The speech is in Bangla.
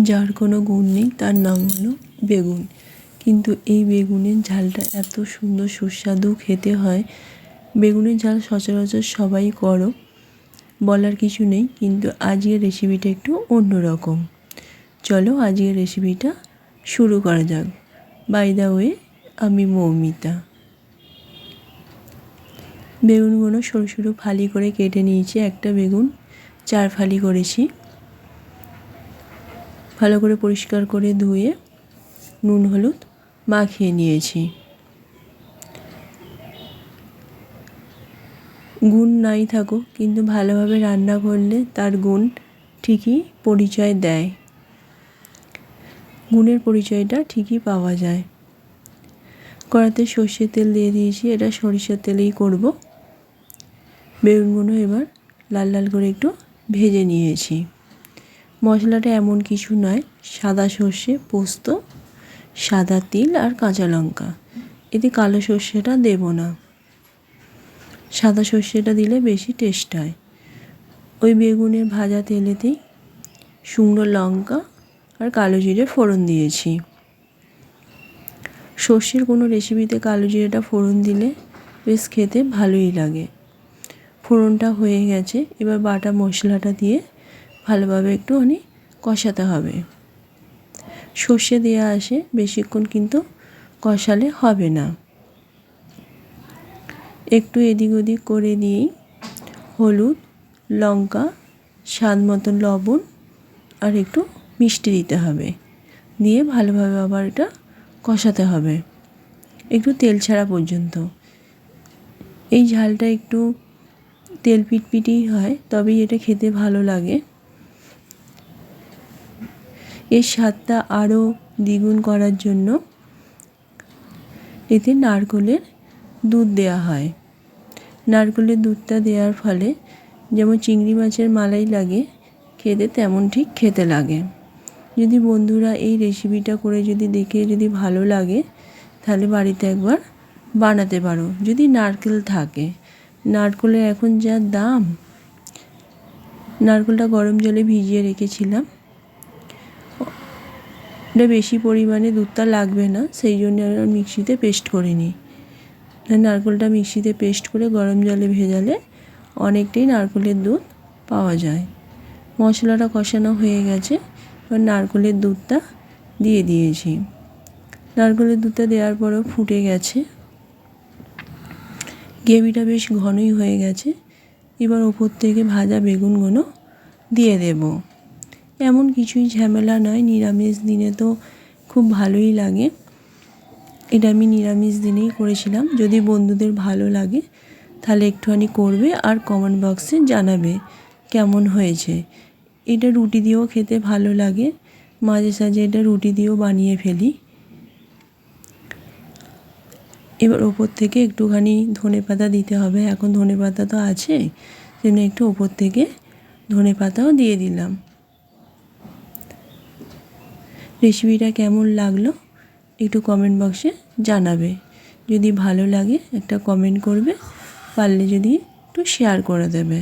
যার কোনো গুণ নেই তার নাম হলো বেগুন। কিন্তু এই বেগুনের ঝালটা এত সুন্দর সুস্বাদু খেতে হয়। বেগুনের ঝাল সচরাচর সবাই করো, বলার কিছু নেই, কিন্তু আজকের রেসিপিটা একটু অন্যরকম। চলো আজকের রেসিপিটা শুরু করা যাক। বাই দ্য ওয়ে, আমি মৌমিতা। বেগুনগুলো সরু সরু ফালি করে কেটে নিয়েছি। একটা বেগুন 4 ফালি করেছি। ভালো করে পরিষ্কার করে ধুয়ে নুন হলুদ মাখিয়ে নিয়েছি। গুণ নাই থাকুক, কিন্তু ভালোভাবে রান্না করলে তার গুণ ঠিকই পরিচয় দেয়। গুণের পরিচয়টা ঠিকই পাওয়া যায়। কড়াতে সর্ষের তেল দিয়ে দিয়েছি, এটা সরিষার তেলেই করব। বেগুনগুলো এবার লাল লাল করে একটু ভেজে নিয়েছি। মশলাটা এমন কিছু নয়, সাদা সর্ষে, পোস্ত, সাদা তিল আর কাঁচা লঙ্কা। এতে কালো সর্ষেটা দেব না, সাদা সর্ষেটা দিলে বেশি টেস্ট হয়। ওই বেগুনের ভাজা তেলেতেই শুকনো লঙ্কা আর কালো জিরে ফোড়ন দিয়েছি। সর্ষের কোনো রেসিপিতে কালো জিরেটা ফোড়ন দিলে বেশ খেতে ভালোই লাগে। ফোড়নটা হয়ে গেছে, এবার বাটা মশলাটা দিয়ে ভালোভাবে একটুখানি কষাতে হবে। সর্ষে দেওয়া আসে, বেশিক্ষণ কিন্তু কষালে হবে না। একটু এদিক ওদিক করে দিয়েই হলুদ, লঙ্কা, স্বাদ মতো লবণ আর একটু মিষ্টি দিতে হবে। দিয়ে ভালোভাবে আবার এটা কষাতে হবে একটু তেল ছাড়া পর্যন্ত। এই ঝালটা একটু তেল পিটপিটেই হয়, তবেই এটা খেতে ভালো লাগে। এর স্বাদটা আরও দ্বিগুণ করার জন্য এতে নারকেলের দুধ দেওয়া হয়। নারকেলের দুধটা দেওয়ার ফলে যেমন চিংড়ি মাছের মালাই লাগে খেতে, তেমন ঠিক খেতে লাগে। যদি বন্ধুরা এই রেসিপিটা করে যদি দেখে যদি ভালো লাগে, তাহলে বাড়িতে একবার বানাতে পারো, যদি নারকেল থাকে। নারকেলের এখন যা দাম। নারকেলটা গরম জলে ভিজিয়ে রেখেছিলাম। এটা বেশি পরিমাণে দুধটা লাগবে না, সেই জন্য আমি মিক্সিতে পেস্ট করে নিই। নারকেলটা মিক্সিতে পেস্ট করে গরম জলে ভেজালে অনেকটাই নারকেলের দুধ পাওয়া যায়। মশলাটা কষানো হয়ে গেছে, এবার নারকেলের দুধটা দিয়ে দিয়েছি। নারকেলের দুধটা দেওয়ার পরেও ফুটে গেছে, গ্রেভিটা বেশ ঘনই হয়ে গেছে। এবার ওপর থেকে ভাজা বেগুনগুলো দিয়ে দেব। এমন কিছুই ঝামেলা নয়, নিরামিষ দিনে তো খুব ভালোই লাগে। এটা আমি নিরামিষ দিনেই করেছিলাম। যদি বন্ধুদের ভালো লাগে তাহলে একটুখানি করবে আর কমেন্ট বক্সে জানাবে কেমন হয়েছে। এটা রুটি দিয়েও খেতে ভালো লাগে, মাঝে সাঝে এটা রুটি দিয়েও বানিয়ে ফেলি। এবার ওপর থেকে একটুখানি ধনেপাতা দিতে হবে। এখন ধনেপাতা তো আছে, সেজন্য একটু ওপর থেকে ধনেপাতাও দিয়ে দিলাম। রেসিপিটা কেমন লাগলো একটু কমেন্ট বক্সে জানাবে। যদি ভালো লাগে একটা কমেন্ট করবে, পারলে যদি একটু শেয়ার করে দেবে।